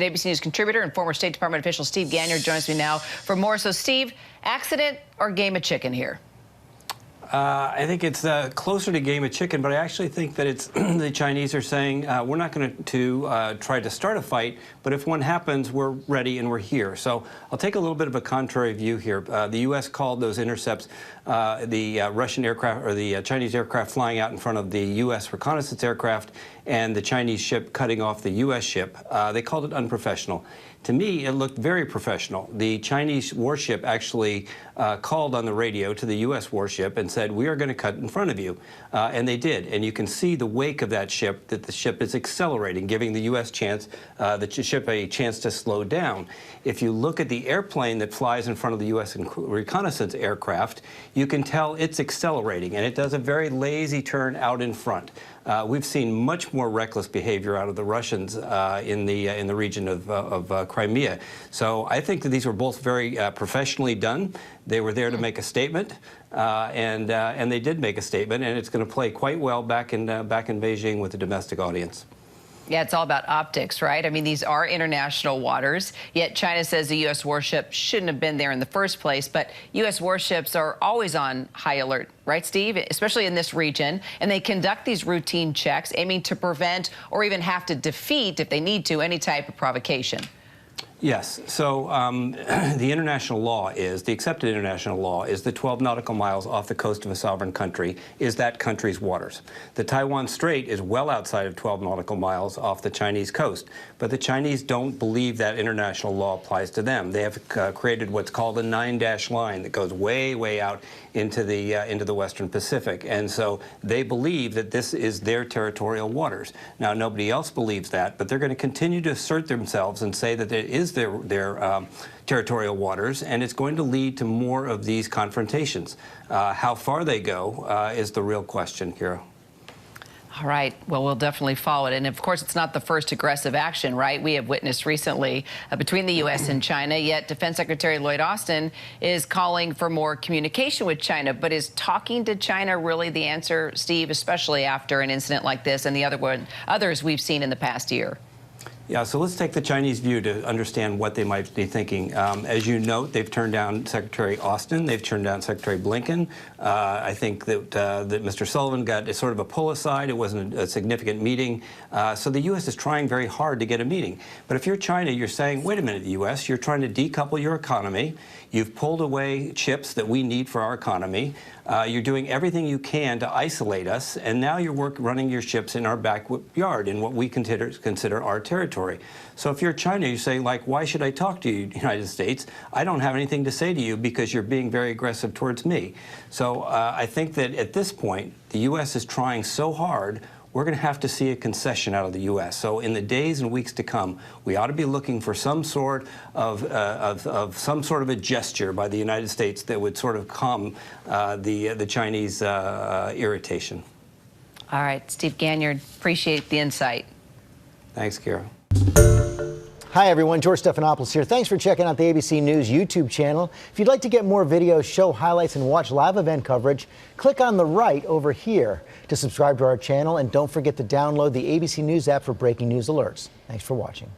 ABC News contributor and former State Department official Steve Ganyard joins me now for more. So, Steve, accident or game of chicken here? I think it's closer to game of chicken, but I actually think that it's the Chinese are saying we're not going to try to start a fight, but if one happens, we're ready and we're here. So I'll take a little bit of a contrary view here. The U.S. called those intercepts the Russian aircraft or the Chinese aircraft flying out in front of the U.S. reconnaissance aircraft and the Chinese ship cutting off the U.S. ship. They called it unprofessional. To me, it looked very professional. The Chinese warship actually called on the radio to the U.S. warship and said, we are going to cut in front of you. And they did. And you can see the wake of that ship, that the ship is accelerating, giving the U.S. the ship a chance to slow down. If you look at the airplane that flies in front of the U.S. reconnaissance aircraft, you can tell it's accelerating, and it does a very lazy turn out in front. We've seen much more reckless behavior out of the Russians in the region of Crimea. So I think that these were both very professionally done. They were there to make a statement, and they did make a statement, and it's going to play quite well back in Beijing with the domestic audience. Yeah, it's all about optics, right? I mean, these are international waters, yet China says the U.S. warship shouldn't have been there in the first place. But U.S. warships are always on high alert, right, Steve? Especially in this region. And they conduct these routine checks aiming to prevent or even have to defeat, if they need to, any type of provocation. Yes. So the international law is, the accepted international law is the 12 nautical miles off the coast of a sovereign country is that country's waters. The Taiwan Strait is well outside of 12 nautical miles off the Chinese coast, but the Chinese don't believe that international law applies to them. They have created what's called a 9-dash line that goes way, way out into the Western Pacific, and so they believe that this is their territorial waters. Now, nobody else believes that, but they're going to continue to assert themselves and say that it is their territorial waters, and it's going to lead to more of these confrontations. How far they go is the real question here. All right. Well, we'll definitely follow it. And, of course, it's not the first aggressive action, right, we have witnessed recently between the U.S. and China. Yet Defense Secretary Lloyd Austin is calling for more communication with China. But is talking to China really the answer, Steve, especially after an incident like this and the others we've seen in the past year? Yeah, so let's take the Chinese view to understand what they might be thinking. As you note, they've turned down Secretary Austin. They've turned down Secretary Blinken. I think that Mr. Sullivan got a sort of a pull aside. It wasn't a significant meeting. So the U.S. is trying very hard to get a meeting. But if you're China, you're saying, wait a minute, the U.S., you're trying to decouple your economy. You've pulled away chips that we need for our economy. You're doing everything you can to isolate us, and now you're running your ships in our backyard in what we consider our territory. So if you're China, you say, like, why should I talk to you, United States? I don't have anything to say to you because you're being very aggressive towards me. So I think that at this point, the U.S. is trying so hard, we're going to have to see a concession out of the U.S. So in the days and weeks to come, we ought to be looking for some sort of a gesture by the United States that would sort of calm the Chinese irritation. All right, Steve Ganyard, appreciate the insight. Thanks, Kara. Hi, everyone. George Stephanopoulos here. Thanks for checking out the ABC News YouTube channel. If you'd like to get more videos, show highlights, and watch live event coverage, click on the right over here to subscribe to our channel. And don't forget to download the ABC News app for breaking news alerts. Thanks for watching.